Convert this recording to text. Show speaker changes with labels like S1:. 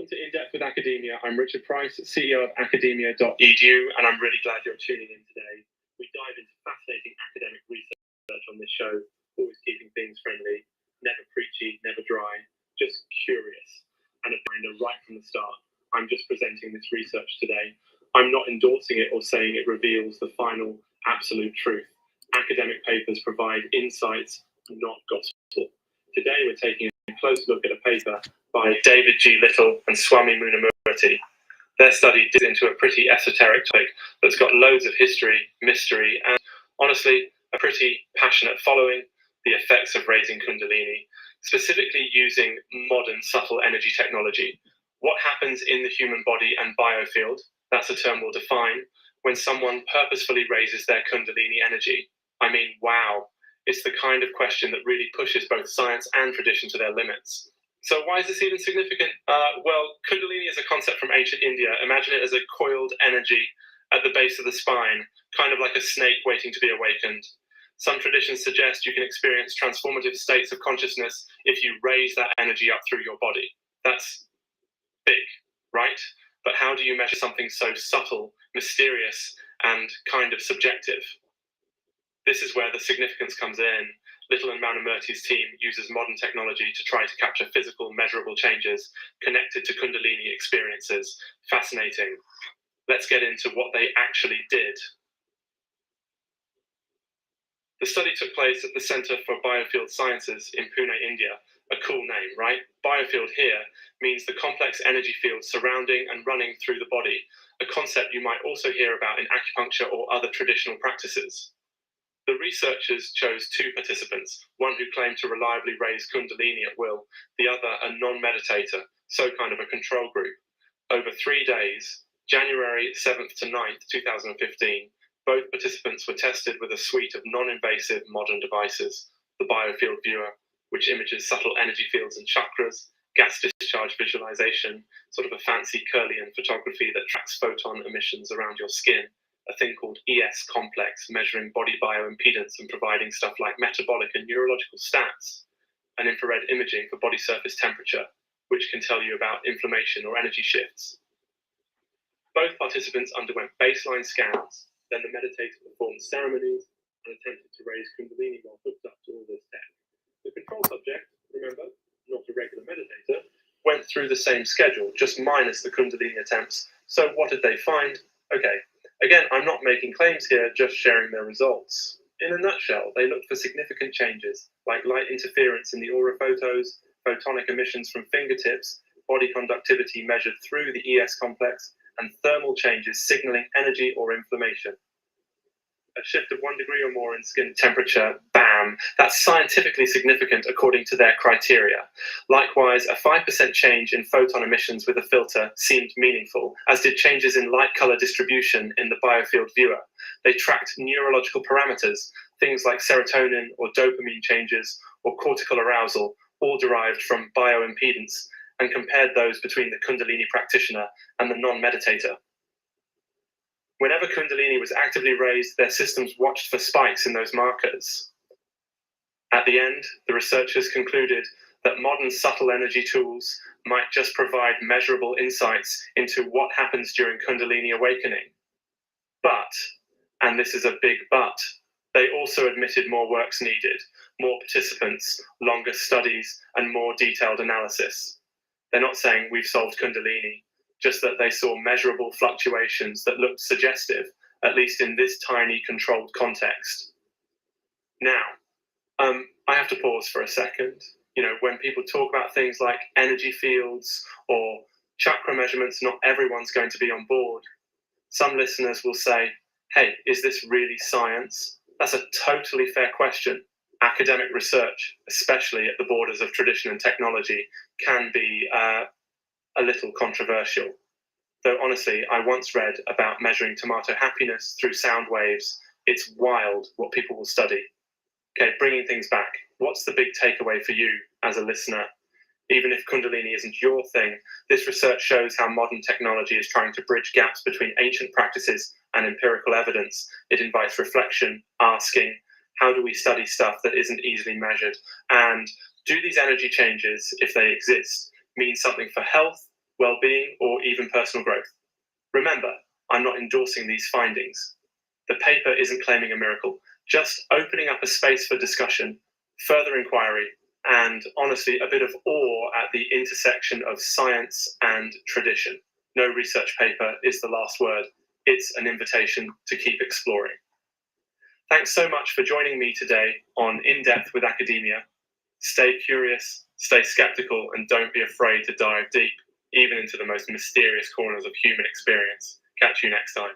S1: Welcome to In-Depth with Academia. I'm Richard Price, CEO of Academia.edu, and I'm really glad you're tuning in today. We dive into fascinating academic research on this show, always keeping things friendly, never preachy, never dry, just curious, and a finder right from the start. I'm just presenting this research today. I'm not endorsing it or saying it reveals the final absolute truth. Academic papers provide insights, not gospel. Today we're taking a close look at a paper by David G. Little and Swami Munamurti. Their study digs into a pretty esoteric topic that's got loads of history, mystery, and honestly, a pretty passionate following: the effects of raising Kundalini, specifically using modern subtle energy technology. What happens in the human body and biofield, that's a term we'll define, when someone purposefully raises their Kundalini energy. I mean, wow. It's the kind of question that really pushes both science and tradition to their limits. So why is this even significant? Well, Kundalini is a concept from ancient India. Imagine it as a coiled energy at the base of the spine, kind of like a snake waiting to be awakened. Some traditions suggest you can experience transformative states of consciousness if you raise that energy up through your body. That's big, right? But how do you measure something so subtle, mysterious, and kind of subjective? This is where the significance comes in. Little and Munamurti's team uses modern technology to try to capture physical, measurable changes connected to Kundalini experiences. Fascinating. Let's get into what they actually did. The study took place at the Centre for Biofield Sciences in Pune, India. A cool name, right? Biofield here means the complex energy field surrounding and running through the body, a concept you might also hear about in acupuncture or other traditional practices. The researchers chose two participants, one who claimed to reliably raise Kundalini at will, the other a non-meditator, so kind of a control group. Over 3 days, January 7th to 9th, 2015, both participants were tested with a suite of non-invasive modern devices: the Biofield Viewer, which images subtle energy fields and chakras; gas discharge visualization, sort of a fancy Kirlian photography that tracks photon emissions around your skin; a thing called ES complex, measuring body bioimpedance and providing stuff like metabolic and neurological stats; and infrared imaging for body surface temperature, which can tell you about inflammation or energy shifts. Both participants underwent baseline scans, then the meditator performed ceremonies and attempted to raise Kundalini while hooked up to all this tech. The control subject, remember, not a regular meditator, went through the same schedule, just minus the Kundalini attempts. So what did they find? Okay. Again, I'm not making claims here, just sharing their results. In a nutshell, they looked for significant changes, like light interference in the aura photos, photonic emissions from fingertips, body conductivity measured through the ES complex, and thermal changes signaling energy or inflammation. A shift of 1 degree or more in skin temperature, bam, that's scientifically significant according to their criteria. Likewise, a 5% change in photon emissions with a filter seemed meaningful, as did changes in light color distribution in the Biofield Viewer. They tracked neurological parameters, things like serotonin or dopamine changes or cortical arousal, all derived from bioimpedance, and compared those between the Kundalini practitioner and the non-meditator. Whenever Kundalini was actively raised, their systems watched for spikes in those markers. At the end, the researchers concluded that modern subtle energy tools might just provide measurable insights into what happens during Kundalini awakening. But, and this is a big but, they also admitted more work's needed, more participants, longer studies, and more detailed analysis. They're not saying we've solved Kundalini, just that they saw measurable fluctuations that looked suggestive, at least in this tiny controlled context. Now, I have to pause for a second. When people talk about things like energy fields or chakra measurements, not everyone's going to be on board. Some listeners will say, hey, is this really science? That's a totally fair question. Academic research, especially at the borders of tradition and technology, can be a little controversial. Though honestly, I once read about measuring tomato happiness through sound waves. It's wild what people will study. Okay, bringing things back. What's the big takeaway for you as a listener? Even if Kundalini isn't your thing, this research shows how modern technology is trying to bridge gaps between ancient practices and empirical evidence. It invites reflection, asking, how do we study stuff that isn't easily measured? And do these energy changes, if they exist, mean something for health, well-being, or even personal growth. Remember, I'm not endorsing these findings. The paper isn't claiming a miracle, just opening up a space for discussion, further inquiry, and honestly, a bit of awe at the intersection of science and tradition. No research paper is the last word. It's an invitation to keep exploring. Thanks so much for joining me today on In Depth with Academia. Stay curious, stay skeptical, and don't be afraid to dive deep, even into the most mysterious corners of human experience. Catch you next time.